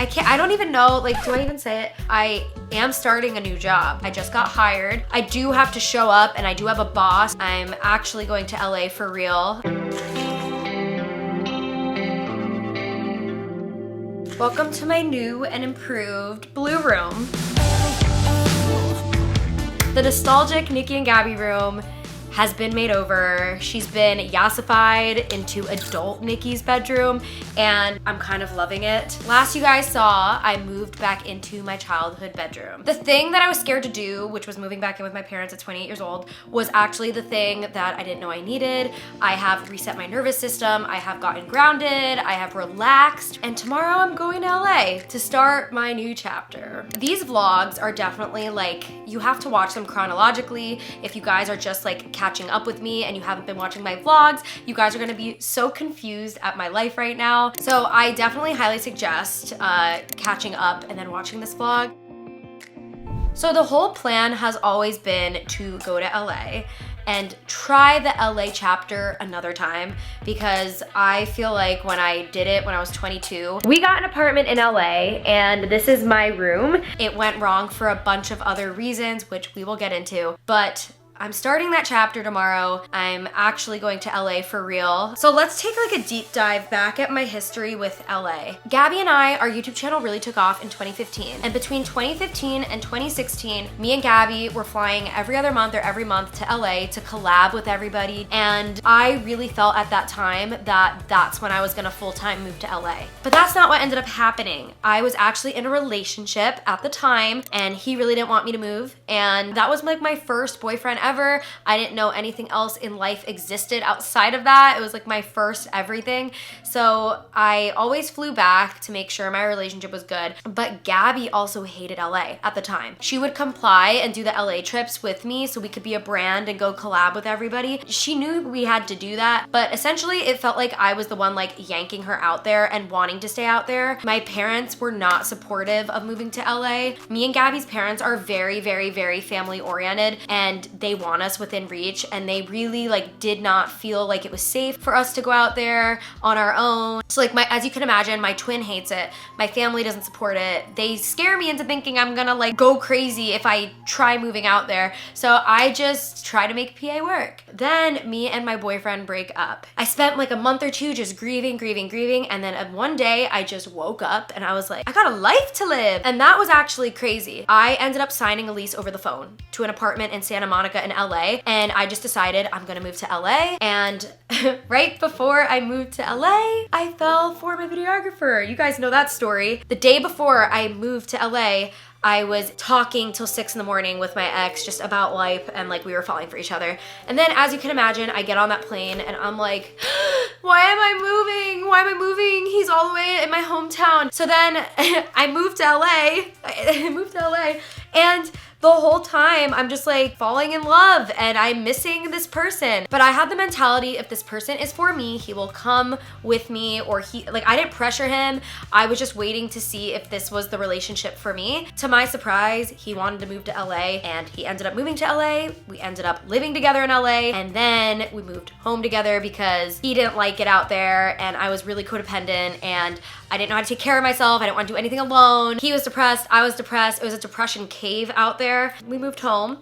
I don't even know, like, do I even say it? I am starting a new job. I just got hired. I do have to show up and I do have a boss. I'm actually going to LA for real. Welcome to my new and improved blue room. The nostalgic Niki and Gabby room has been made over. She's been yassified into adult Niki's bedroom, and I'm kind of loving it. Last you guys saw, I moved back into my childhood bedroom. The thing that I was scared to do, which was moving back in with my parents at 28 years old, was actually the thing that I didn't know I needed. I have reset my nervous system, I have gotten grounded, I have relaxed, and tomorrow I'm going to LA to start my new chapter. These vlogs are definitely like, you have to watch them chronologically. If you guys are just like catching up with me and you haven't been watching my vlogs, you guys are gonna be so confused at my life right now. So I definitely highly suggest catching up and then watching this vlog. So the whole plan has always been to go to LA and try the LA chapter another time, because I feel like when I did it when I was 22, we got an apartment in LA and this is my room. It went wrong for a bunch of other reasons, which we will get into, but I'm starting that chapter tomorrow. I'm actually going to LA for real. So let's take like a deep dive back at my history with LA. Gabby and I, our YouTube channel really took off in 2015. And between 2015 and 2016, me and Gabby were flying every other month or every month to LA to collab with everybody. And I really felt at that time that that's when I was gonna full-time move to LA. But that's not what ended up happening. I was actually in a relationship at the time and he really didn't want me to move. And that was like my first boyfriend ever. I didn't know anything else in life existed outside of that. It was like my first everything. So I always flew back to make sure my relationship was good. But Gabby also hated LA at the time. She would comply and do the LA trips with me so we could be a brand and go collab with everybody. She knew we had to do that, but essentially it felt like I was the one like yanking her out there and wanting to stay out there. My parents were not supportive of moving to LA. Me and Gabby's parents are very, very, very family oriented, and they want us within reach, and they really like did not feel like it was safe for us to go out there on our own. So like as you can imagine, my twin hates it. My family doesn't support it. They scare me into thinking I'm gonna like go crazy if I try moving out there. So I just try to make PA work. Then me and my boyfriend break up. I spent like a month or two just grieving, and then one day I just woke up and I was like, I got a life to live. And that was actually crazy. I ended up signing a lease over the phone to an apartment in Santa Monica in LA, and I just decided I'm gonna move to LA. And right before I moved to LA, I fell for my videographer. You guys know that story. The day before I moved to LA, I was talking till 6 in the morning with my ex just about life, and like we were falling for each other. And then as you can imagine, I get on that plane and I'm like, why am I moving? Why am I moving? He's all the way in my hometown. So then I moved to LA. I moved to LA, and the whole time I'm just like falling in love and I'm missing this person. But I had the mentality, if this person is for me, he will come with me, or I didn't pressure him. I was just waiting to see if this was the relationship for me. To my surprise, he wanted to move to LA and he ended up moving to LA. We ended up living together in LA, and then we moved home together because he didn't like it out there and I was really codependent and I didn't know how to take care of myself. I didn't want to do anything alone. He was depressed, I was depressed. It was a depression cave out there. We moved home.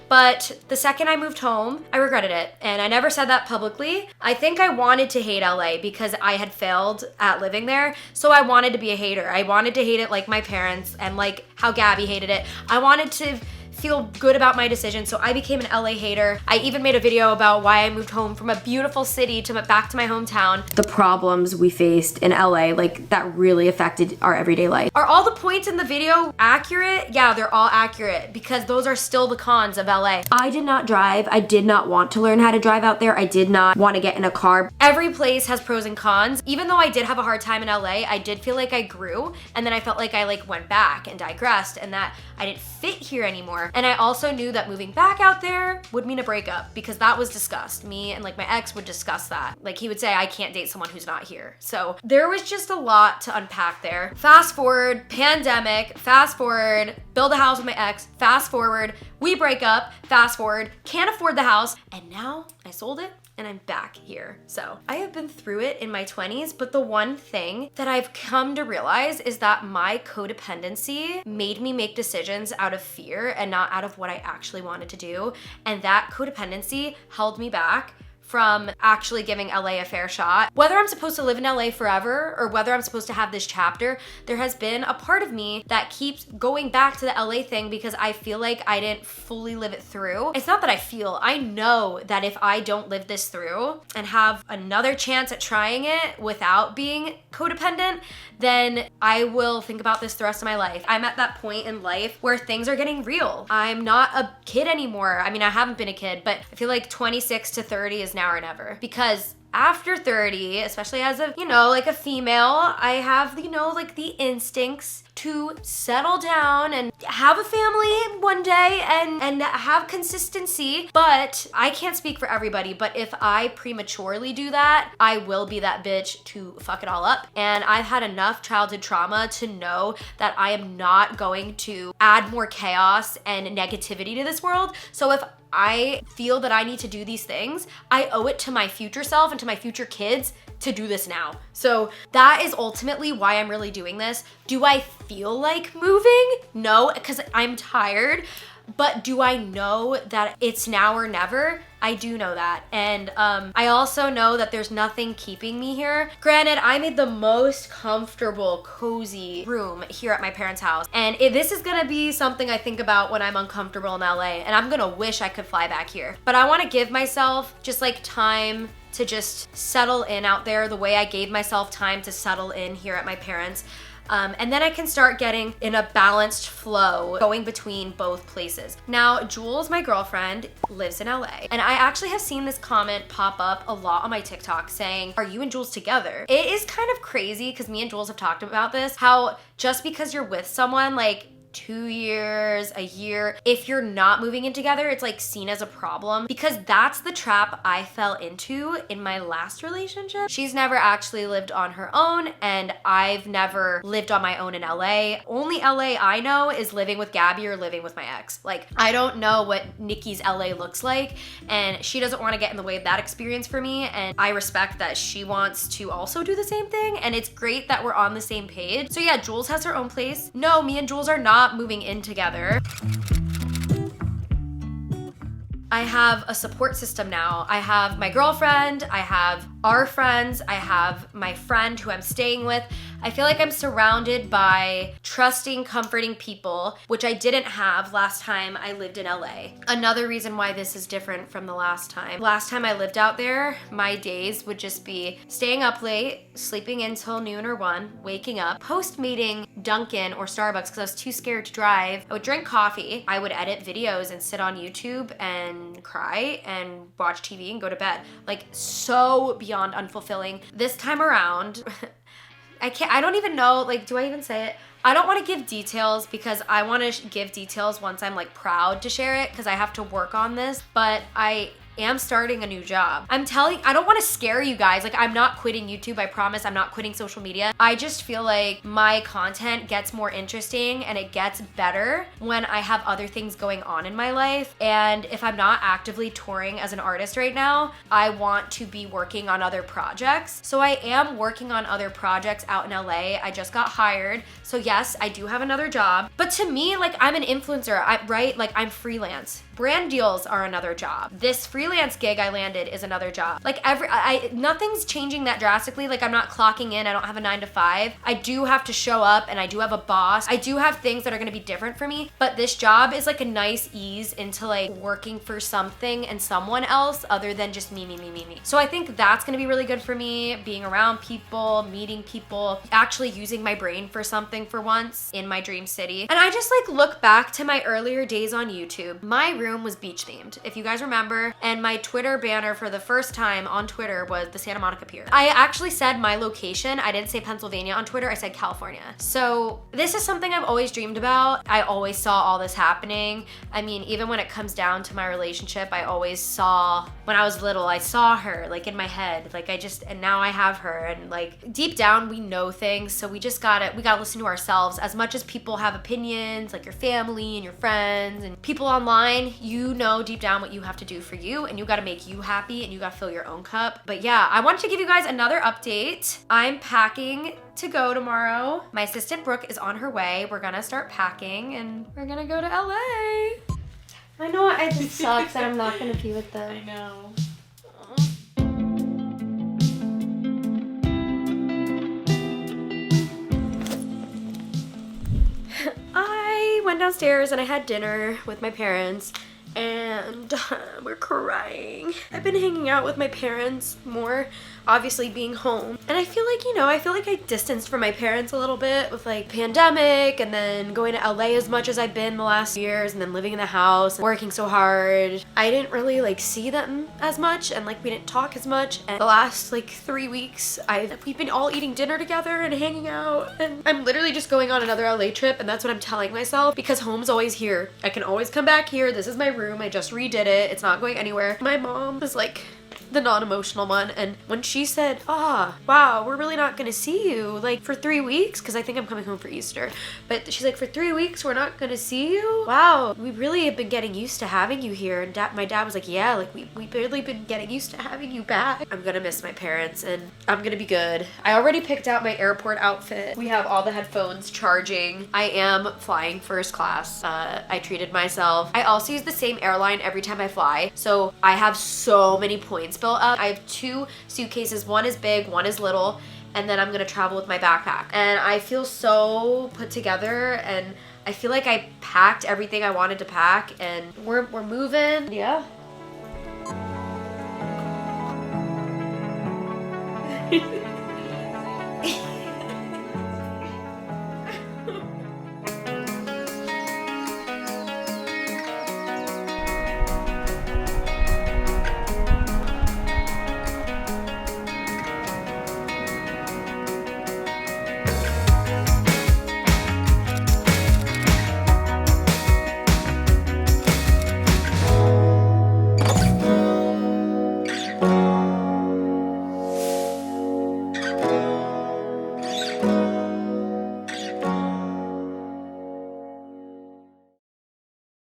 But the second I moved home, I regretted it. And I never said that publicly. I think I wanted to hate LA because I had failed at living there. So I wanted to be a hater. I wanted to hate it like my parents and like how Gabby hated it. I wanted to feel good about my decision, so I became an LA hater. I even made a video about why I moved home from a beautiful city to back to my hometown. The problems we faced in LA, like that really affected our everyday life. Are all the points in the video accurate? Yeah, they're all accurate because those are still the cons of LA. I did not drive. I did not want to learn how to drive out there. I did not want to get in a car. Every place has pros and cons. Even though I did have a hard time in LA, I did feel like I grew, and then I felt like I went back and digressed and that I didn't fit here anymore. And I also knew that moving back out there would mean a breakup because that was discussed. Me and my ex would discuss that. Like he would say, I can't date someone who's not here. So there was just a lot to unpack there. Fast forward, pandemic, fast forward, build a house with my ex, fast forward, we break up, fast forward, can't afford the house, and now I sold it. and I'm back here. So I have been through it in my 20s, but the one thing that I've come to realize is that my codependency made me make decisions out of fear and not out of what I actually wanted to do. And that codependency held me back from actually giving LA a fair shot. Whether I'm supposed to live in LA forever or whether I'm supposed to have this chapter, there has been a part of me that keeps going back to the LA thing because I feel like I didn't fully live it through. It's not that I know that if I don't live this through and have another chance at trying it without being codependent, then I will think about this the rest of my life. I'm at that point in life where things are getting real. I'm not a kid anymore. I mean, I haven't been a kid, but I feel like 26 to 30 is now or never, because after 30, especially as a, like a female, I have, like the instincts to settle down and have a family one day and have consistency. But I can't speak for everybody, but if I prematurely do that, I will be that bitch to fuck it all up. And I've had enough childhood trauma to know that I am not going to add more chaos and negativity to this world. So if I feel that I need to do these things, I owe it to my future self and to my future kids to do this now. So that is ultimately why I'm really doing this. Do I feel like moving? No, because I'm tired. But do I know that it's now or never? I do know that. And I also know that there's nothing keeping me here. Granted, I made the most comfortable, cozy room here at my parents' house. And this is gonna be something I think about when I'm uncomfortable in LA. And I'm gonna wish I could fly back here. But I wanna give myself just like time to just settle in out there the way I gave myself time to settle in here at my parents'. And then I can start getting in a balanced flow going between both places. Now, Jules, my girlfriend, lives in LA. And I actually have seen this comment pop up a lot on my TikTok saying, are you and Jules together? It is kind of crazy because me and Jules have talked about this, how just because you're with someone, like 2 years, a year, if you're not moving in together, it's like seen as a problem, because that's the trap I fell into in my last relationship. She's never actually lived on her own, and I've never lived on my own in LA. Only LA I know is living with Gabby or living with my ex. Like, I don't know what Nikki's LA looks like, and she doesn't want to get in the way of that experience for me, and I respect that she wants to also do the same thing, and it's great that we're on the same page. So yeah, Jules has her own place. No, me and Jules are not moving in together. I have a support system now. I have my girlfriend, I have our friends, I have my friend who I'm staying with. I feel like I'm surrounded by trusting, comforting people, which I didn't have last time I lived in LA. Another reason why this is different from the last time. Last time I lived out there, my days would just be staying up late, sleeping until noon or 1, waking up, post-meeting Dunkin' or Starbucks because I was too scared to drive. I would drink coffee, I would edit videos and sit on YouTube and cry and watch TV and go to bed. Like, so beyond unfulfilling. This time around, I don't even know, like, do I even say it? I don't want to give details because I want to give details once I'm like proud to share it because I have to work on this, but I am starting a new job. I don't want to scare you guys. Like, I'm not quitting YouTube. I promise I'm not quitting social media. I just feel like my content gets more interesting and it gets better when I have other things going on in my life. And if I'm not actively touring as an artist right now, I want to be working on other projects. So I am working on other projects out in LA. I just got hired. So yes, I do have another job. But to me, like, I'm an influencer, right? Like, I'm freelance. Brand deals are another job. This freelance gig I landed is another job. Like, nothing's changing that drastically. Like, I'm not clocking in. I don't have a 9 to 5. I do have to show up and I do have a boss. I do have things that are gonna be different for me, but this job is like a nice ease into like working for something and someone else other than just me. So I think that's gonna be really good for me, being around people, meeting people, actually using my brain for something for once in my dream city. And I just like look back to my earlier days on YouTube. My room was beach themed, if you guys remember, and my Twitter banner for the first time on Twitter was the Santa Monica Pier. I actually said my location. I didn't say Pennsylvania on Twitter. I said California. So this is something I've always dreamed about. I always saw all this happening. I mean, even when it comes down to my relationship, I always saw, when I was little, I saw her like in my head. Like, and now I have her, and like deep down we know things, so we gotta listen to ourselves. As much as people have opinions, like your family and your friends and people online, you know deep down what you have to do for you, and you gotta make you happy and you gotta fill your own cup. But yeah, I wanted to give you guys another update. I'm packing to go tomorrow. My assistant Brooke is on her way. We're gonna start packing and we're gonna go to LA. I know it just sucks that I'm not gonna be with them. I know. I went downstairs and I had dinner with my parents and we're crying. I've been hanging out with my parents more, obviously being home. And I feel like, you know, I distanced from my parents a little bit with like pandemic and then going to LA as much as I've been the last years and then living in the house and working so hard. I didn't really like see them as much and like we didn't talk as much. And the last like 3 weeks, we've been all eating dinner together and hanging out. And I'm literally just going on another LA trip and that's what I'm telling myself because home's always here. I can always come back here. This is my room. I just redid it. It's not going anywhere. My mom was like the non-emotional one, and when she said, wow, we're really not gonna see you like for 3 weeks, because I think I'm coming home for Easter, but she's like, for 3 weeks we're not gonna see you? Wow, we really have been getting used to having you here. And my dad was like, yeah, like we've barely been getting used to having you back. I'm gonna miss my parents and I'm gonna be good. I already picked out my airport outfit. We have all the headphones charging. I am flying first class. I treated myself. I also use the same airline every time I fly, so I have so many points built up. I have 2 suitcases. One is big, one is little, and then I'm gonna travel with my backpack. And I feel so put together and I feel like I packed everything I wanted to pack and we're moving. Yeah.